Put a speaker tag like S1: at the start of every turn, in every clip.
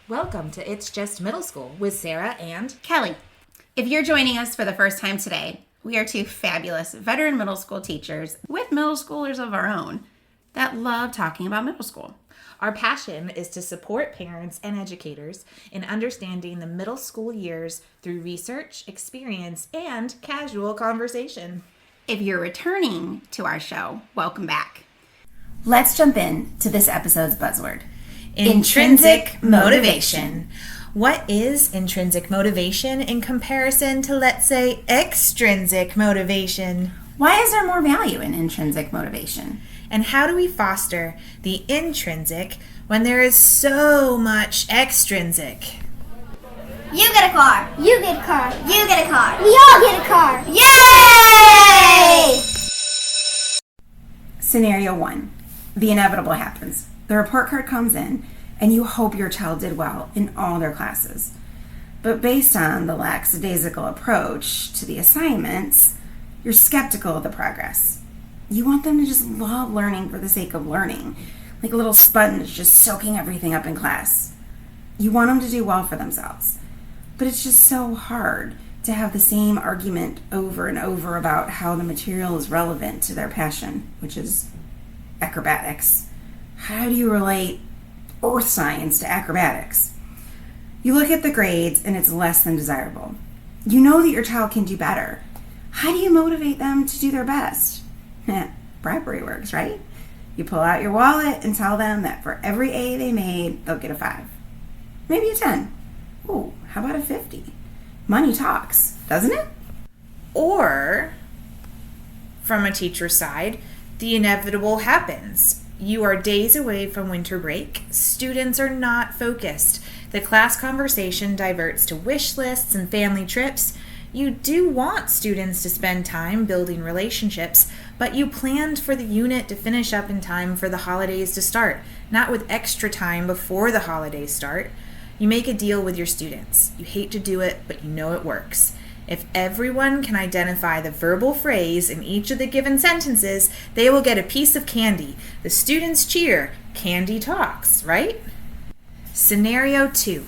S1: Welcome to It's Just Middle School with Sarah and
S2: Kelly. If you're joining us for the first time today, we are two fabulous veteran middle school teachers with middle schoolers of our own that love talking about middle school.
S1: Our passion is to support parents and educators in understanding the middle school years through research, experience, and casual conversation.
S2: If you're returning to our show, welcome back. Let's jump in to this episode's buzzword.
S1: Intrinsic motivation. What is intrinsic motivation in comparison to, let's say, extrinsic motivation?
S2: Why is there more value in intrinsic motivation?
S1: And how do we foster the intrinsic when there is so much extrinsic?
S3: You get a car. You get a car. You get a car.
S4: We all get a car.
S3: Yay!
S2: Scenario 1. The inevitable happens. The report card comes in, and you hope your child did well in all their classes. But based on the lackadaisical approach to the assignments, you're skeptical of the progress. You want them to just love learning for the sake of learning, like a little sponge just soaking everything up in class. You want them to do well for themselves. But it's just so hard to have the same argument over and over about how the material is relevant to their passion, which is acrobatics. How do you relate earth science to acrobatics? You look at the grades and it's less than desirable. You know that your child can do better. How do you motivate them to do their best? Bribery works, right? You pull out your wallet and tell them that for every A they made, they'll get a 5. Maybe a 10. Ooh, how about a 50? Money talks, doesn't it?
S1: Or, from a teacher's side, the inevitable happens. You are days away from winter break. Students are not focused. The class conversation diverts to wish lists and family trips. You do want students to spend time building relationships, but you planned for the unit to finish up in time for the holidays to start, not with extra time before the holidays start. You make a deal with your students. You hate to do it, but you know it works. If everyone can identify the verbal phrase in each of the given sentences, they will get a piece of candy. The students cheer. Candy talks, right? Scenario 2.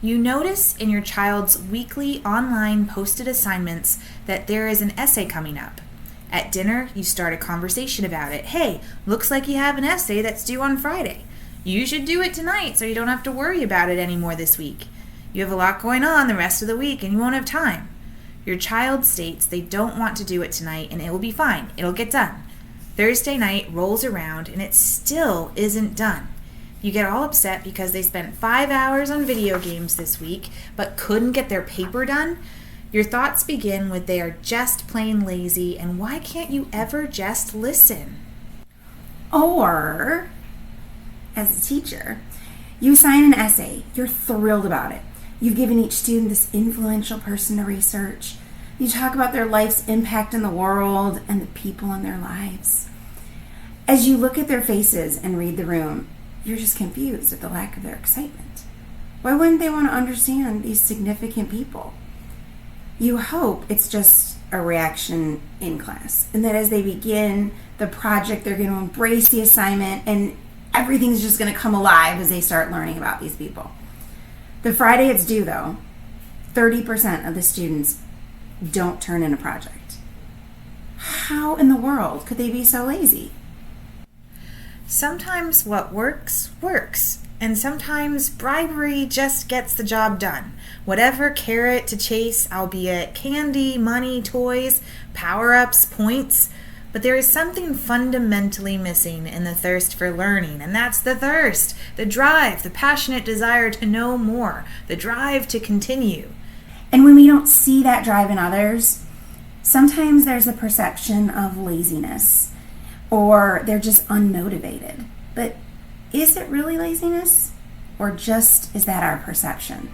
S1: You notice in your child's weekly online posted assignments that there is an essay coming up. At dinner, you start a conversation about it. Hey, looks like you have an essay that's due on Friday. You should do it tonight so you don't have to worry about it anymore this week. You have a lot going on the rest of the week and you won't have time. Your child states they don't want to do it tonight and it will be fine. It'll get done. Thursday night rolls around and it still isn't done. You get all upset because they spent 5 hours on video games this week but couldn't get their paper done. Your thoughts begin with they are just plain lazy and why can't you ever just listen?
S2: Or, as a teacher, you assign an essay. You're thrilled about it. You've given each student this influential person to research. You talk about their life's impact in the world and the people in their lives. As you look at their faces and read the room, you're just confused at the lack of their excitement. Why wouldn't they want to understand these significant people? You hope it's just a reaction in class, and that as they begin the project, they're going to embrace the assignment and everything's just going to come alive as they start learning about these people. The Friday it's due, though, 30% of the students don't turn in a project. How in the world could they be so lazy?
S1: Sometimes what works, works. And sometimes bribery just gets the job done. Whatever carrot to chase, albeit candy, money, toys, power-ups, points. But there is something fundamentally missing in the thirst for learning, and that's the thirst, the drive, the passionate desire to know more, the drive to continue.
S2: And when we don't see that drive in others, sometimes there's a perception of laziness, or they're just unmotivated. But is it really laziness, or just is that our perception?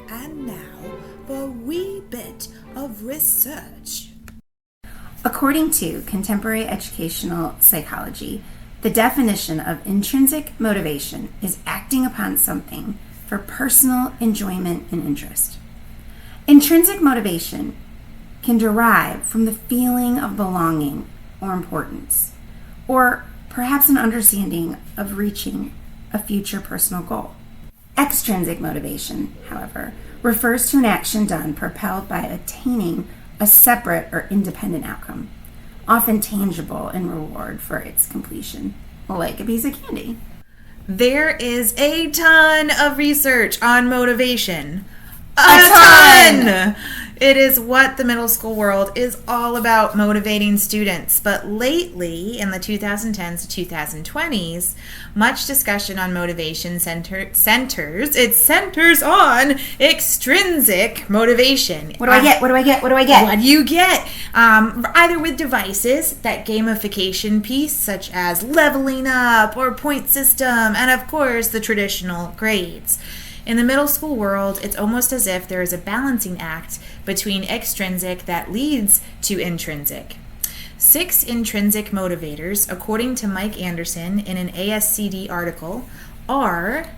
S1: And now, for a wee bit of research.
S2: According to contemporary educational psychology, the definition of intrinsic motivation is acting upon something for personal enjoyment and interest. Intrinsic motivation can derive from the feeling of belonging or importance, or perhaps an understanding of reaching a future personal goal. Extrinsic motivation, however, refers to an action done propelled by attaining a separate or independent outcome, often tangible in reward for its completion, like a piece of candy.
S1: There is a ton of research on motivation. A
S2: ton!
S1: It is what the middle school world is all about, motivating students. But lately, in the 2010s to 2020s, much discussion on motivation centers on extrinsic motivation.
S2: What do I get?
S1: What do you get? Either with devices, that gamification piece, such as leveling up or point system, and of course, the traditional grades. In the middle school world, it's almost as if there is a balancing act between extrinsic that leads to intrinsic. 6 intrinsic motivators, according to Mike Anderson in an ASCD article, are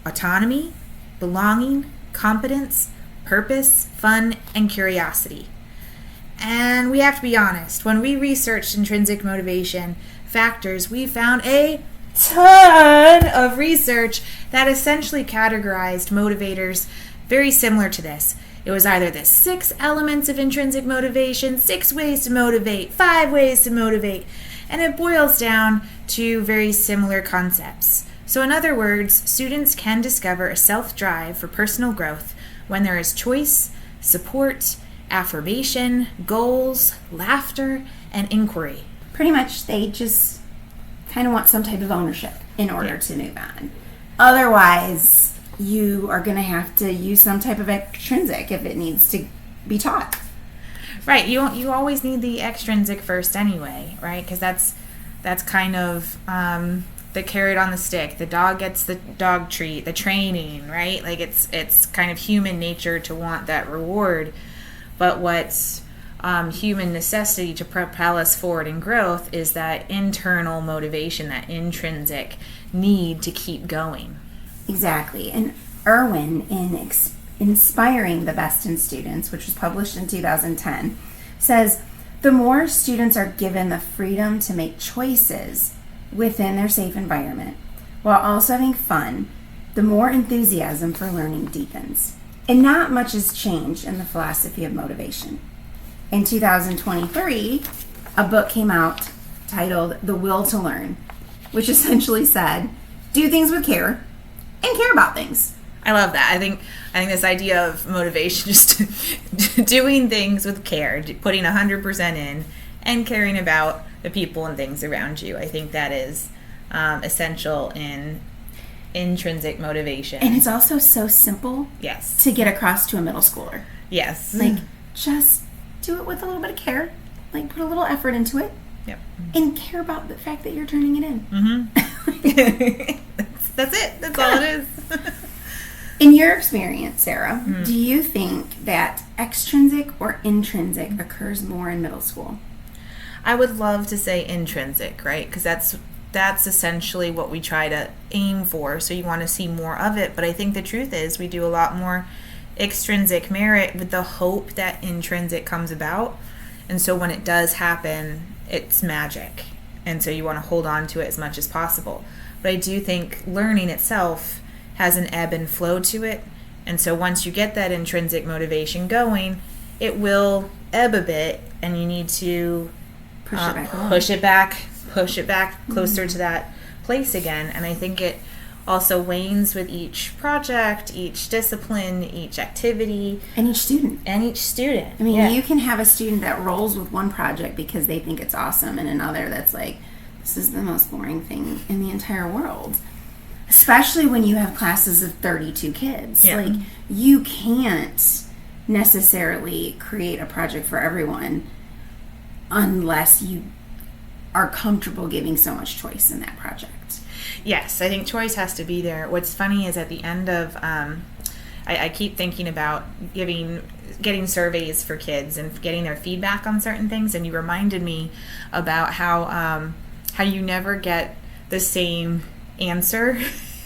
S1: autonomy, belonging, competence, purpose, fun, and curiosity. And we have to be honest, when we researched intrinsic motivation factors, we found a ton of research that essentially categorized motivators very similar to this. It was either the 6 elements of intrinsic motivation, 6 ways to motivate, 5 ways to motivate, and it boils down to very similar concepts. So in other words, students can discover a self-drive for personal growth when there is choice, support, affirmation, goals, laughter, and inquiry.
S2: Pretty much, they just kind of want some type of ownership in order to move on. Otherwise, you are going to have to use some type of extrinsic if it needs to be taught.
S1: Right. You always need the extrinsic first anyway, right? Because that's kind of the carrot on the stick. The dog gets the dog treat, the training, right? Like it's kind of human nature to want that reward. But what's human necessity to propel us forward in growth is that internal motivation, that intrinsic need to keep going.
S2: Exactly. And Irwin, in Inspiring the Best in Students, which was published in 2010, says the more students are given the freedom to make choices within their safe environment while also having fun, the more enthusiasm for learning deepens. And not much has changed in the philosophy of motivation. In 2023, a book came out titled The Will to Learn, which essentially said, do things with care and care about things.
S1: I love that. I think this idea of motivation, just doing things with care, putting 100% in, and caring about the people and things around you. I think that is essential in intrinsic motivation.
S2: And it's also so simple
S1: yes.
S2: to get across to a middle schooler.
S1: Yes.
S2: Like, just do it with a little bit of care. Like, put a little effort into it.
S1: Yep.
S2: And care about the fact that you're turning it in.
S1: Mm-hmm. That's it. That's all it is.
S2: In your experience, Sarah, do you think that extrinsic or intrinsic occurs more in middle school?
S1: I would love to say intrinsic, right? Because that's essentially what we try to aim for. So you want to see more of it. But I think the truth is we do a lot more extrinsic merit with the hope that intrinsic comes about. And so when it does happen, it's magic. And so you want to hold on to it as much as possible. But I do think learning itself has an ebb and flow to it. And so once you get that intrinsic motivation going, it will ebb a bit, and you need to push it back closer to that place again. And I think it also wanes with each project, each discipline, each activity.
S2: And each student.
S1: I
S2: mean, you can have a student that rolls with one project because they think it's awesome, and another that's like, this is the most boring thing in the entire world. Especially when you have classes of 32 kids.
S1: Yeah.
S2: Like, you can't necessarily create a project for everyone unless you are comfortable giving so much choice in that project.
S1: Yes, I think choice has to be there. What's funny is at the end of, I keep thinking about getting surveys for kids and getting their feedback on certain things, and you reminded me about how you never get the same answer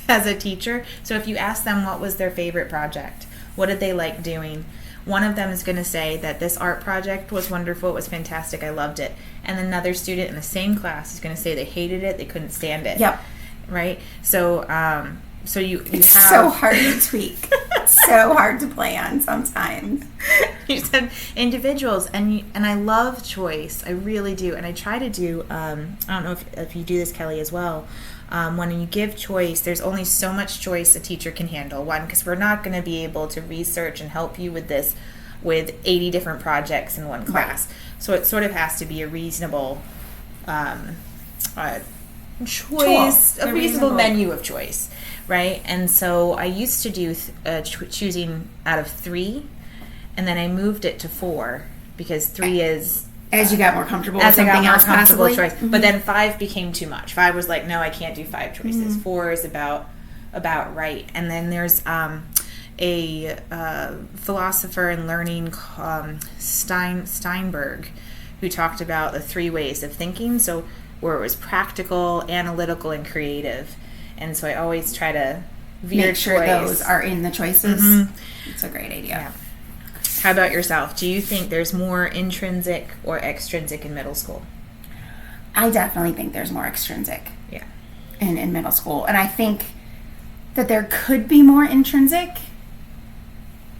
S1: as a teacher. So if you ask them what was their favorite project, what did they like doing, one of them is going to say that this art project was wonderful, it was fantastic, I loved it. And another student in the same class is going to say they hated it, they couldn't stand it.
S2: Yep.
S1: Right? So you
S2: it's
S1: have...
S2: so hard to tweak. So hard to plan sometimes.
S1: You said individuals, and I love choice. I really do. And I try to do, I don't know if you do this, Kelly, as well. When you give choice, there's only so much choice a teacher can handle. One, because we're not going to be able to research and help you with this with 80 different projects in one class. Right. So it sort of has to be a reasonable choice, a reasonable menu of choice, right? And so I used to do choosing out of 3, and then I moved it to 4 because 3 is...
S2: As you got more comfortable with
S1: as I got
S2: something
S1: more
S2: else,
S1: comfortable
S2: possibly.
S1: choice. But then 5 became too much. 5 was like, no, I can't do 5 choices. 4 is about right. And then there's a philosopher in learning, Steinberg, who talked about the 3 ways of thinking. So where it was practical, analytical, and creative. And so I always try to
S2: make sure those are in the choices. Mm-hmm. It's a great idea.
S1: Yeah. How about yourself? Do you think there's more intrinsic or extrinsic in middle school?
S2: I definitely think there's more extrinsic.
S1: Yeah.
S2: In middle school. And I think that there could be more intrinsic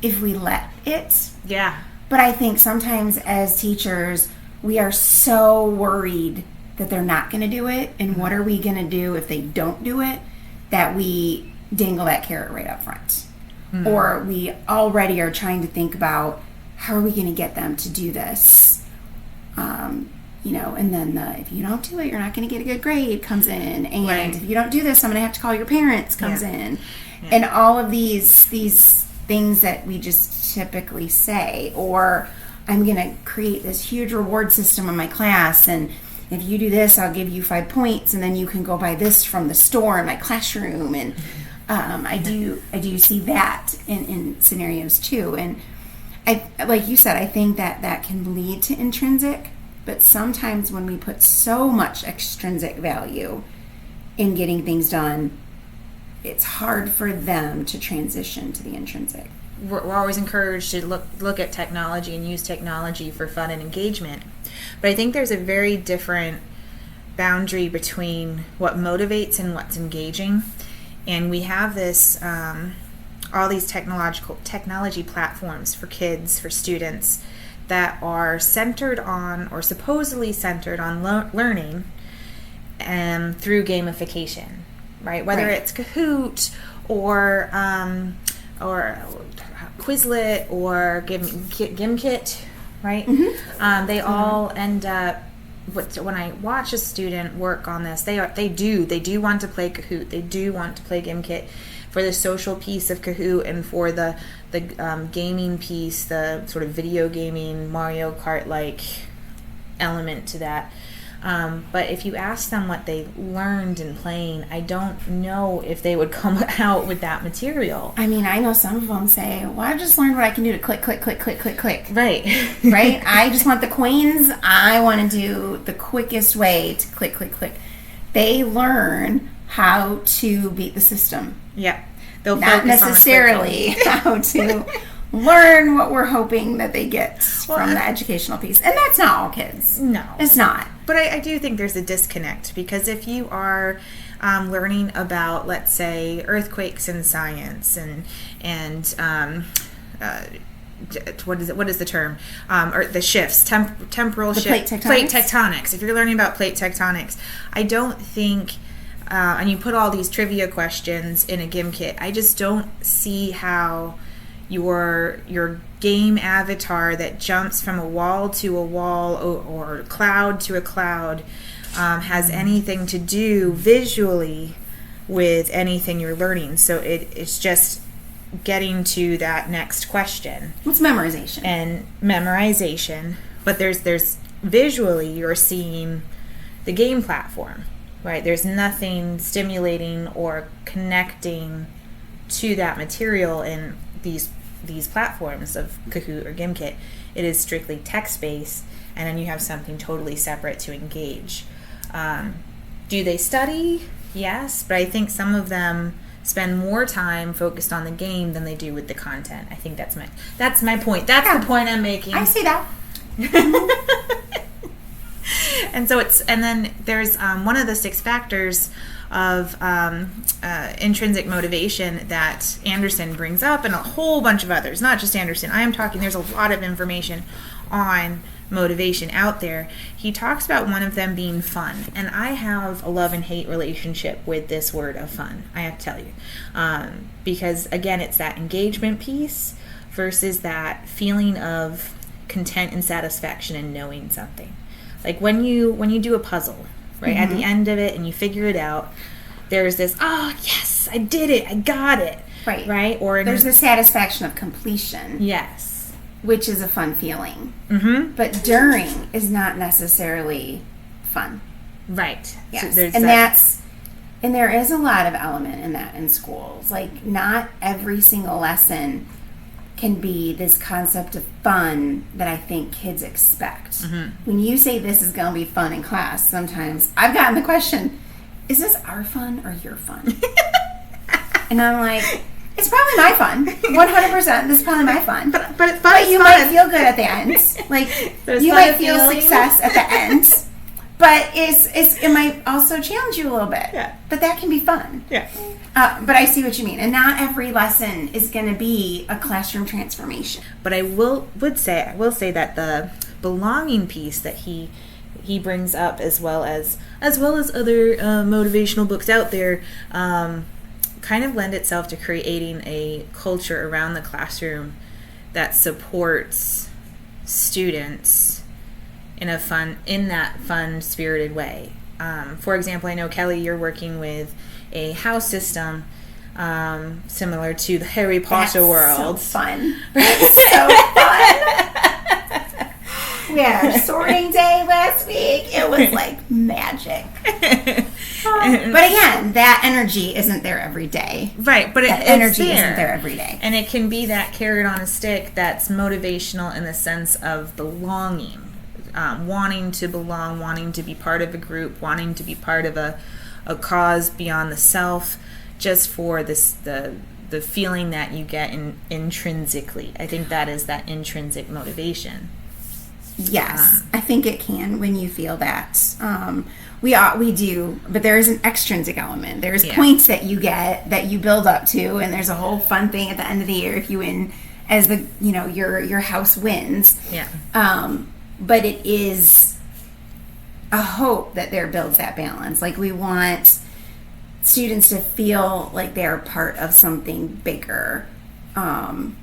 S2: if we let it.
S1: Yeah.
S2: But I think sometimes as teachers, we are so worried that they're not going to do it, and what are we going to do if they don't do it, that we dangle that carrot right up front. Mm-hmm. Or we already are trying to think about how are we going to get them to do this, and then if you don't do it, you're not going to get a good grade comes in, and
S1: right.
S2: if you don't do this, I'm going to have to call your parents comes in, and all of these things that we just typically say, or I'm going to create this huge reward system in my class, and if you do this, I'll give you 5 points, and then you can go buy this from the store in my classroom. And I do see that in scenarios too. And I, like you said, I think that can lead to intrinsic. But sometimes when we put so much extrinsic value in getting things done, it's hard for them to transition to the intrinsic.
S1: We're always encouraged to look at technology and use technology for fun and engagement. But I think there's a very different boundary between what motivates and what's engaging. And we have this, all these technology platforms for kids, for students, that are centered on, or supposedly centered on learning through gamification, right? Whether it's Kahoot or Quizlet or Gimkit, right? Mm-hmm. They all end up. When I watch a student work on this, they do want to play Kahoot. They do want to play Gimkit for the social piece of Kahoot and for the gaming piece, the sort of video gaming Mario Kart like element to that. But if you ask them what they learned in playing, I don't know if they would come out with that material.
S2: I mean, I know some of them say, well, I just learned what I can do to click, click, click, click, click, click.
S1: Right.
S2: Right? I just want the coins. I want to do the quickest way to click, click, click. They learn how to beat the system.
S1: Yeah. They'll
S2: not necessarily how to learn what we're hoping that they get from the educational piece. And that's not all kids.
S1: No.
S2: It's not.
S1: But I do think there's a disconnect, because if you are learning about, let's say, earthquakes in science and what is the term? Or the shifts, temporal shifts, plate tectonics. If you're learning about plate tectonics, I don't think, and you put all these trivia questions in a Gimkit, I just don't see how your game avatar that jumps from a wall to a wall or cloud to a cloud has anything to do visually with anything you're learning. So it's just getting to that next question.
S2: It's memorization.
S1: And memorization. But there's visually you're seeing the game platform, right? There's nothing stimulating or connecting to that material in these platforms of Kahoot or Gimkit. It is strictly text-based, and then you have something totally separate to engage. Do they study? Yes, but I think some of them spend more time focused on the game than they do with the content. I think that's my point. That's the point I'm making.
S2: I see that.
S1: And then there's one of the 6 factors of intrinsic motivation that Anderson brings up, and a whole bunch of others, not just Anderson. I am talking, there's a lot of information on motivation out there. He talks about one of them being fun, and I have a love and hate relationship with this word of fun, I have to tell you, because again, it's that engagement piece versus that feeling of content and satisfaction in knowing something. Like when you do a puzzle, right, at the end of it, and you figure it out, there's this, oh yes, I did it, I got it, right, or
S2: there's the satisfaction of completion,
S1: yes,
S2: which is a fun feeling. But during is not necessarily fun,
S1: right?
S2: Yes,
S1: so
S2: and there is a lot of element in that in schools. Like, not every single lesson can be this concept of fun that I think kids expect. When you say this is going to be fun in class, sometimes I've gotten the question, is this our fun or your fun? And I'm like, it's probably my fun. 100%. This is probably my fun.
S1: But it's fun.
S2: But you might feel good at the end. Like, you might feel success at the end. But it might also challenge you a little bit.
S1: Yeah.
S2: But that can be fun.
S1: Yeah.
S2: But I see what you mean. And not every lesson is going to be a classroom transformation.
S1: But I will say that the belonging piece that he brings up, as well as other motivational books out there, kind of lend itself to creating a culture around the classroom that supports students in that fun spirited way. For example, I know, Kelly, you're working with a house system similar to the Harry Potter world.
S2: So fun. So fun. We had our sorting day last week. It was like magic. But again, that energy isn't there every day.
S1: Right, but
S2: that energy isn't there every day.
S1: And it can be that carrot on a stick that's motivational in the sense of belonging. Wanting to belong, wanting to be part of a group, wanting to be part of a cause beyond the self, just for the feeling that you get intrinsically. I think that is that intrinsic motivation.
S2: Yes, I think it can when you feel that. We do, but there is an extrinsic element. There's points that you get that you build up to, and there's a whole fun thing at the end of the year if you win, as your house wins.
S1: Yeah.
S2: But it is a hope that there builds that balance. Like, we want students to feel like they're part of something bigger. In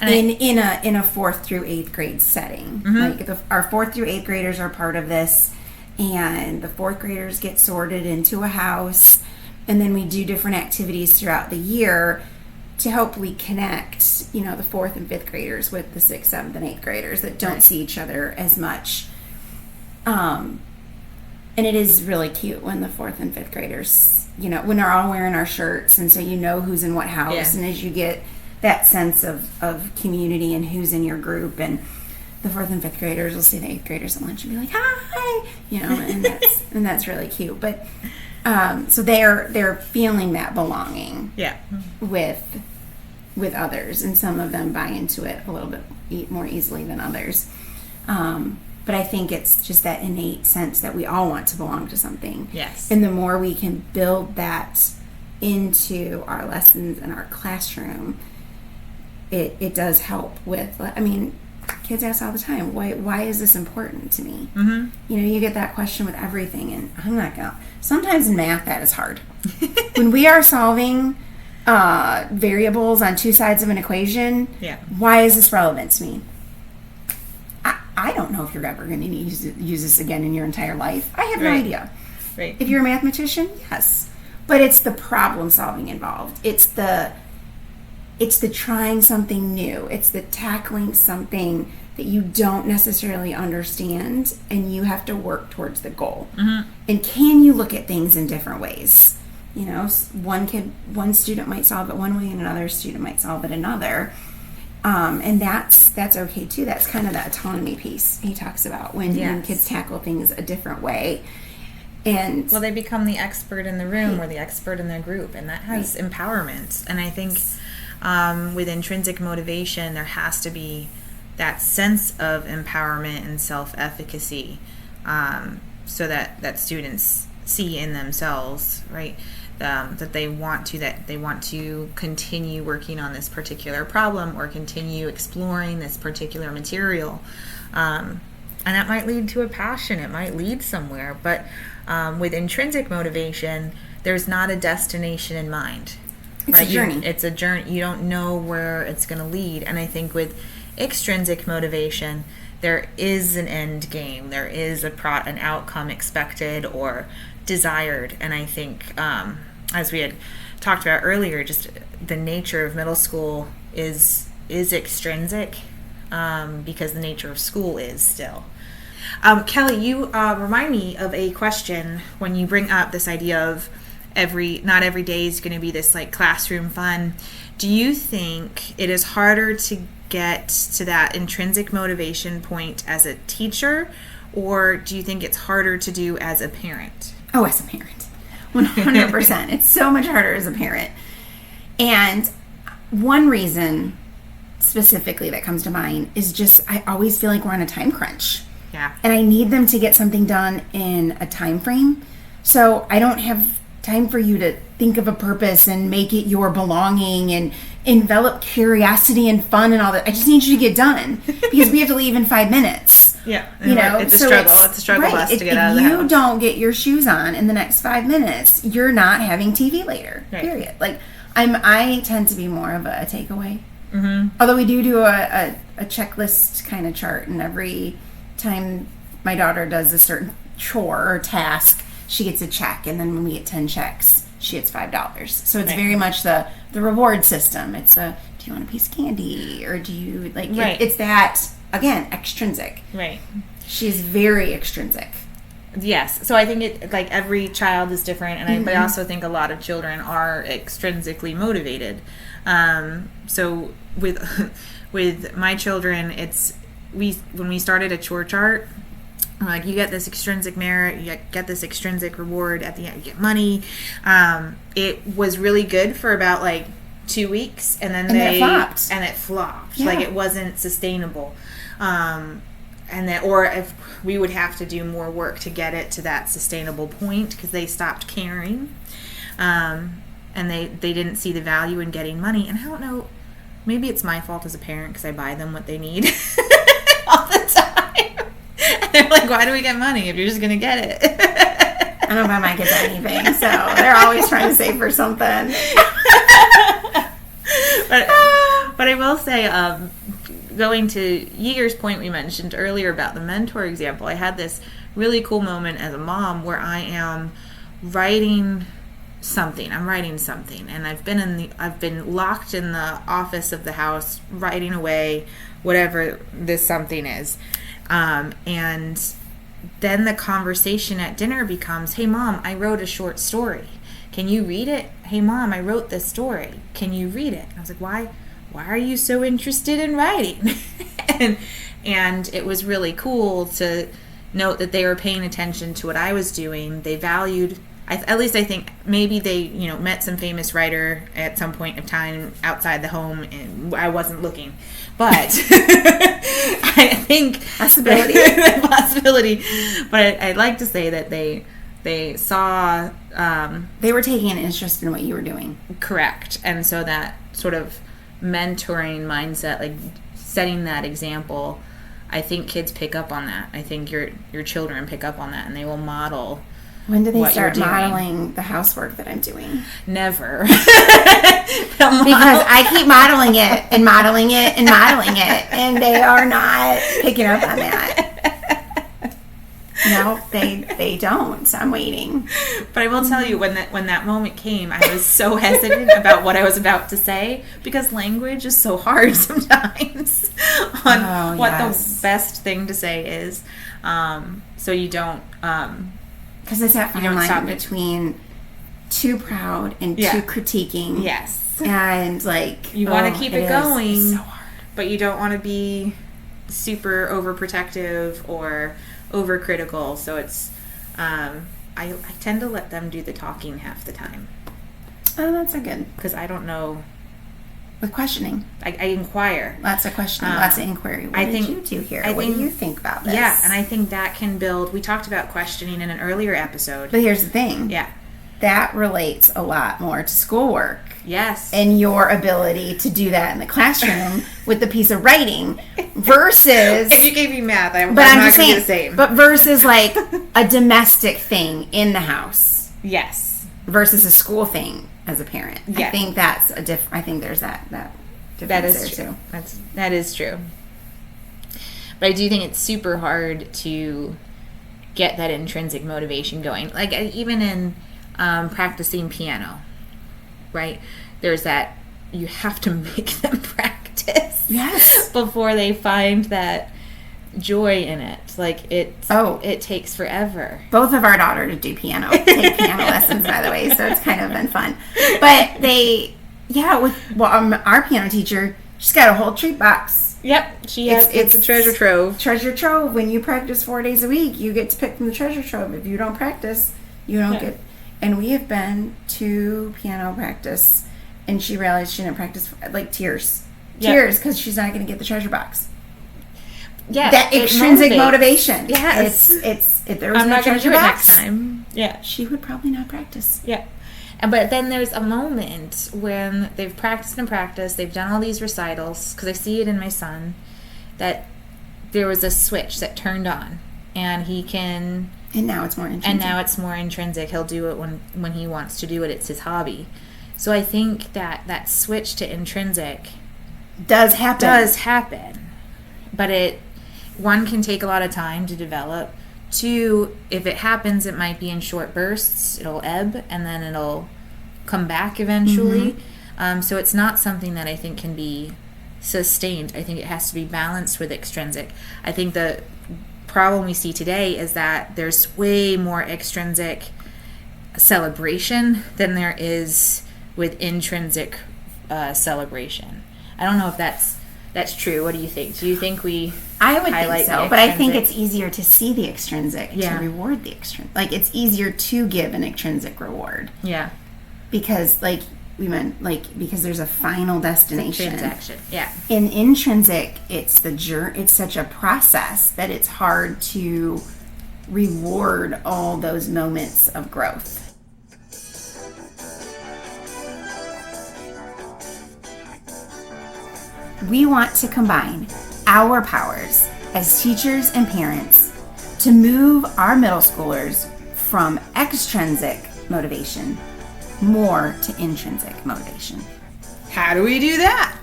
S2: a 4th through 8th grade setting. Like, our 4th through 8th graders are part of this, and the 4th graders get sorted into a house, and then we do different activities throughout the year to hopefully connect, the 4th and 5th graders with the 6th, 7th, and 8th graders that don't see each other as much. And it is really cute when the 4th and 5th graders, when they're all wearing our shirts, and so who's in what house, and as you get that sense of community and who's in your group, and the 4th and 5th graders will see the 8th graders at lunch and be like, hi, and that's really cute. But so they're feeling that belonging with others, and some of them buy into it a little bit more easily than others. But I think it's just that innate sense that we all want to belong to something.
S1: Yes.
S2: And the more we can build that into our lessons in our classroom, it does help with, kids ask all the time, why is this important to me? You get that question with everything, and I'm not going to. Sometimes in math, that is hard. When we are solving variables on two sides of an equation, why is this relevant to me? I don't know if you're ever going to use this again in your entire life. I have no idea.
S1: Right.
S2: If you're a mathematician, yes. But it's the problem solving involved. It's the trying something new. It's the tackling something that you don't necessarily understand, and you have to work towards the goal. And can you look at things in different ways? One student might solve it one way, and another student might solve it another. And that's okay too. That's kind of the autonomy piece he talks about when kids tackle things a different way. And
S1: well, they become the expert in the room or the expert in their group, and that has empowerment. And I think with intrinsic motivation, there has to be that sense of empowerment and self-efficacy, so that students see in themselves, right, that they want to continue working on this particular problem or continue exploring this particular material, and that might lead to a passion. It might lead somewhere, but with intrinsic motivation, there's not a destination in mind.
S2: It's a journey.
S1: It's a journey. You don't know where it's going to lead. And I think with extrinsic motivation, there is an end game. There is an outcome expected or desired. And I think, as we had talked about earlier, just the nature of middle school is extrinsic, because the nature of school is still. Kelly, you remind me of a question when you bring up this idea of not every day is going to be this like classroom fun. Do you think it is harder to get to that intrinsic motivation point as a teacher, or do you think it's harder to do as a parent?
S2: Oh, as a parent. 100%. It's so much harder as a parent. And one reason specifically that comes to mind is just I always feel like we're on a time crunch.
S1: Yeah.
S2: And I need them to get something done in a time frame. So I don't have time for you to think of a purpose and make it your belonging and envelop curiosity and fun and all that. I just need you to get done because we have to leave in 5 minutes.
S1: Yeah.
S2: You know,
S1: it's a struggle. It's a struggle bus to get out of the house.
S2: If you don't get your shoes on in the next 5 minutes, you're not having TV later. Right. Period. Like I tend to be more of a takeaway. Mm-hmm. Although we do a checklist kind of chart, and every time my daughter does a certain chore or task, she gets a check, and then when we get 10 checks, she gets $5. So it's very much the reward system. It's do you want a piece of candy, or do you like? Right. It's that again, extrinsic.
S1: Right.
S2: She's very extrinsic.
S1: Yes. So I think it like every child is different, and but I also think a lot of children are extrinsically motivated. So with my children, when we started a chore chart, like you get this extrinsic merit, you get this extrinsic reward at the end, you get money. It was really good for about like 2 weeks, and then it flopped.
S2: Yeah.
S1: Like it wasn't sustainable. Or if we would have to do more work to get it to that sustainable point, because they stopped caring, and they didn't see the value in getting money. And I don't know, maybe it's my fault as a parent because I buy them what they need all the time. And they're like, why do we get money if you're just going to get it?
S2: I don't buy my kids anything, so they're always trying to save for something.
S1: But I will say, going to Yeager's point we mentioned earlier about the mentor example, I had this really cool moment as a mom where I am writing something. And I've been locked in the office of the house writing away whatever this something is. And then the conversation at dinner becomes, hey mom, I wrote a short story. Can you read it? Hey mom, I wrote this story. Can you read it? And I was like, why are you so interested in writing? and it was really cool to note that they were paying attention to what I was doing. They valued, at least I think maybe they, met some famous writer at some point of time outside the home, and I wasn't looking. But I think possibility. But I'd like to say that they saw
S2: they were taking an interest in what you were doing.
S1: Correct. And so that sort of mentoring mindset, like setting that example, I think kids pick up on that. I think your children pick up on that, and they will model.
S2: When do they start modeling the housework that I'm doing?
S1: Never.
S2: Because I keep modeling it and modeling it and modeling it, and they are not picking up on that. No, they don't. So I'm waiting.
S1: But I will tell you, when that moment came, I was so hesitant about what I was about to say, because language is so hard sometimes on what the best thing to say is. So you don't...
S2: Because it's that fine line between too proud and too critiquing.
S1: Yes.
S2: And
S1: you want to keep it going.
S2: It's so hard.
S1: But you don't want to be super overprotective or overcritical. So it's, I I tend to let them do the talking half the time.
S2: Oh, that's a good.
S1: Because I don't know.
S2: With questioning.
S1: I inquire.
S2: Lots of questioning, lots of inquiry. What did you do here? What do you think about this?
S1: Yeah, and I think that can build... We talked about questioning in an earlier episode.
S2: But here's the thing.
S1: Yeah.
S2: That relates a lot more to schoolwork.
S1: Yes.
S2: And your ability to do that in the classroom with the piece of writing versus...
S1: If you gave me math, I'm
S2: not
S1: just saying the same.
S2: But versus like a domestic thing in the house.
S1: Yes.
S2: Versus a school thing as a parent.
S1: Yeah.
S2: I think that's I think there's that difference there
S1: true.
S2: too.
S1: That is true. But I do think it's super hard to get that intrinsic motivation going. Like even in practicing piano, right? There's that you have to make them practice.
S2: Yes.
S1: Before they find that joy in it. Like it takes forever.
S2: Both of our daughters do piano. Take piano lessons, by the way, so it's kind of been fun. But our piano teacher, she's got a whole treat box.
S1: Yep, it's a treasure trove.
S2: Treasure trove. When you practice 4 days a week, you get to pick from the treasure trove. If you don't practice, you don't get. And we have been to piano practice, and she realized she didn't practice like tears, because she's not going to get the treasure box.
S1: Yeah,
S2: that extrinsic motivation.
S1: Yes,
S2: it's if there was
S1: I'm
S2: no
S1: not going to
S2: treasure
S1: do it
S2: box
S1: next time. Yeah,
S2: she would probably not practice.
S1: Yeah, but then there's a moment when they've practiced and practiced. They've done all these recitals because I see it in my son that there was a switch that turned on, and he can.
S2: And now it's more intrinsic.
S1: He'll do it when he wants to do it. It's his hobby. So I think that switch to intrinsic
S2: does happen.
S1: But one can take a lot of time to develop. Two, if it happens, it might be in short bursts. It'll ebb, and then it'll come back eventually. Mm-hmm. So it's not something that I think can be sustained. I think it has to be balanced with extrinsic. I think the problem we see today is that there's way more extrinsic celebration than there is with intrinsic celebration. I don't know if that's true. What do you think? Do you think
S2: I would think so, but I think it's easier to see the extrinsic to reward the extrinsic. Like it's easier to give an extrinsic reward.
S1: Yeah.
S2: Because because there's a final destination.
S1: Transaction. Yeah.
S2: In intrinsic, it's it's such a process that it's hard to reward all those moments of growth. We want to combine our powers as teachers and parents to move our middle schoolers from extrinsic motivation more to intrinsic motivation.
S1: How do we do that?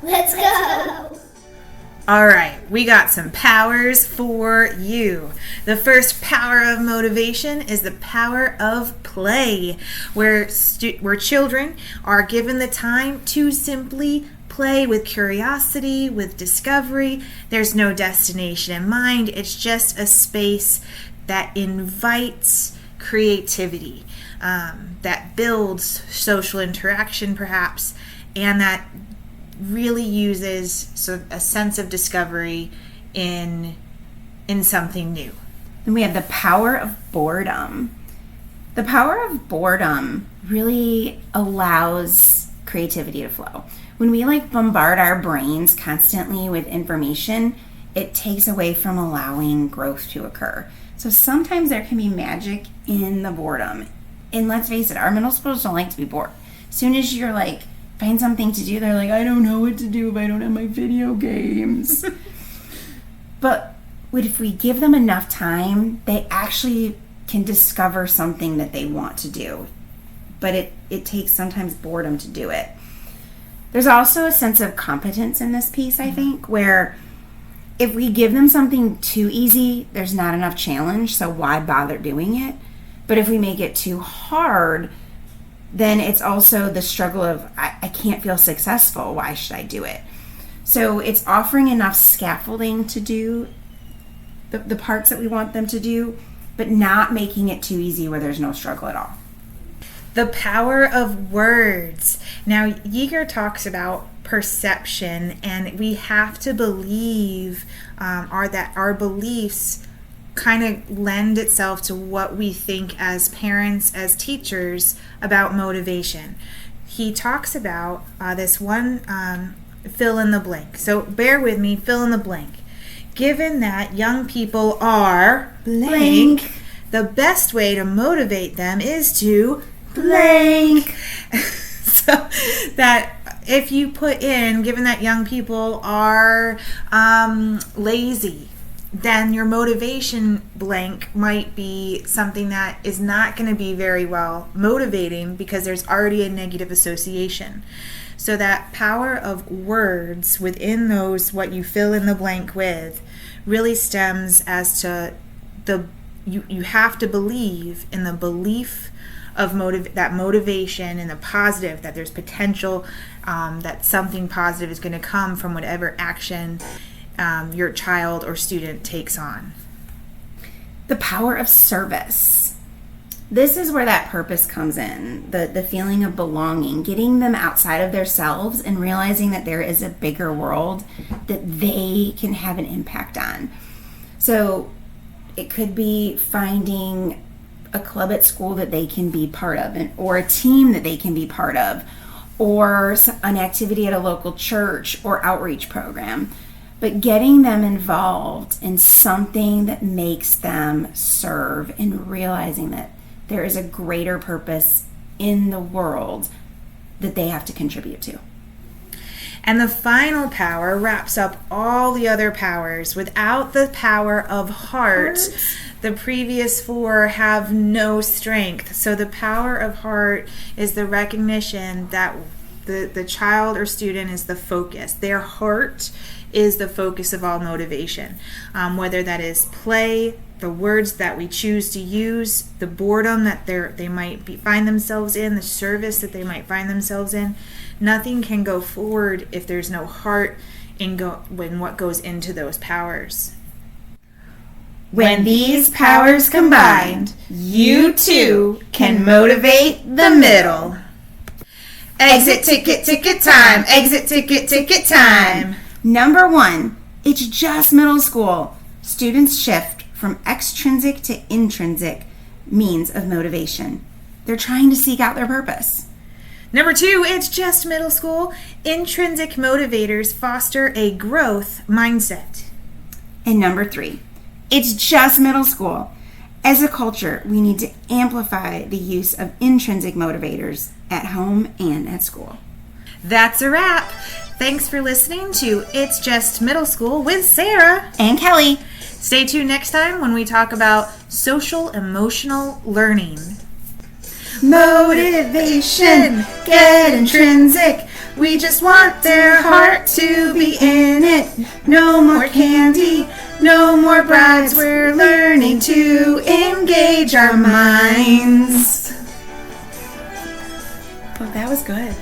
S3: Let's go!
S1: All right, we got some powers for you. The first power of motivation is the power of play, where children are given the time to simply play with curiosity, with discovery. There's no destination in mind. It's just a space that invites creativity, that builds social interaction perhaps, and that really uses a sense of discovery in something new.
S2: And we have the power of boredom. The power of boredom really allows creativity to flow. When we bombard our brains constantly with information, it takes away from allowing growth to occur. So sometimes there can be magic in the boredom. And let's face it, our middle schoolers don't like to be bored. As soon as you're find something to do, they're like, I don't know what to do if I don't have my video games. But if we give them enough time, they actually can discover something that they want to do. But it takes sometimes boredom to do it. There's also a sense of competence in this piece, I think, where if we give them something too easy, there's not enough challenge, so why bother doing it? But if we make it too hard, then it's also the struggle of, I can't feel successful, why should I do it? So it's offering enough scaffolding to do the parts that we want them to do, but not making it too easy where there's no struggle at all.
S1: The power of words. Now, Yeager talks about perception, and we have to believe that our beliefs kind of lend itself to what we think as parents, as teachers, about motivation. He talks about this one fill in the blank. So bear with me, fill in the blank. Given that young people are blank, the best way to motivate them is to blank. So that if you put in, given that young people are lazy, then your motivation blank might be something that is not going to be very well motivating because there's already a negative association. So that power of words within those, what you fill in the blank with, really stems as to you have to believe in the belief of that motivation and the positive, that there's potential, that something positive is going to come from whatever action your child or student takes on.
S2: The power of service. This is where that purpose comes in, the feeling of belonging, getting them outside of themselves and realizing that there is a bigger world that they can have an impact on. So it could be finding a club at school that they can be part of, or a team that they can be part of, or an activity at a local church or outreach program. But getting them involved in something that makes them serve and realizing that there is a greater purpose in the world that they have to contribute to.
S1: And the final power wraps up all the other powers. Without the power of heart, the previous four have no strength. So the power of heart is the recognition that the child or student is the focus. Their heart is the focus of all motivation. Whether that is play, the words that we choose to use, the boredom that they might find themselves in, the service that they might find themselves in. Nothing can go forward if there's no heart in what goes into those powers.
S2: When these powers combined, you too can motivate the middle.
S1: Exit ticket time. Exit ticket time.
S2: Number 1, it's just middle school. Students shift from extrinsic to intrinsic means of motivation. They're trying to seek out their purpose.
S1: Number 2, it's just middle school. Intrinsic motivators foster a growth mindset.
S2: And number 3, it's just middle school. As a culture, we need to amplify the use of intrinsic motivators at home and at school.
S1: That's a wrap. Thanks for listening to It's Just Middle School with Sarah
S2: and Kelly.
S1: Stay tuned next time when we talk about social emotional learning.
S2: Motivation, get intrinsic. We just want their heart to be in it. No more candy, no more bribes. We're learning to engage our minds. Oh, that was good.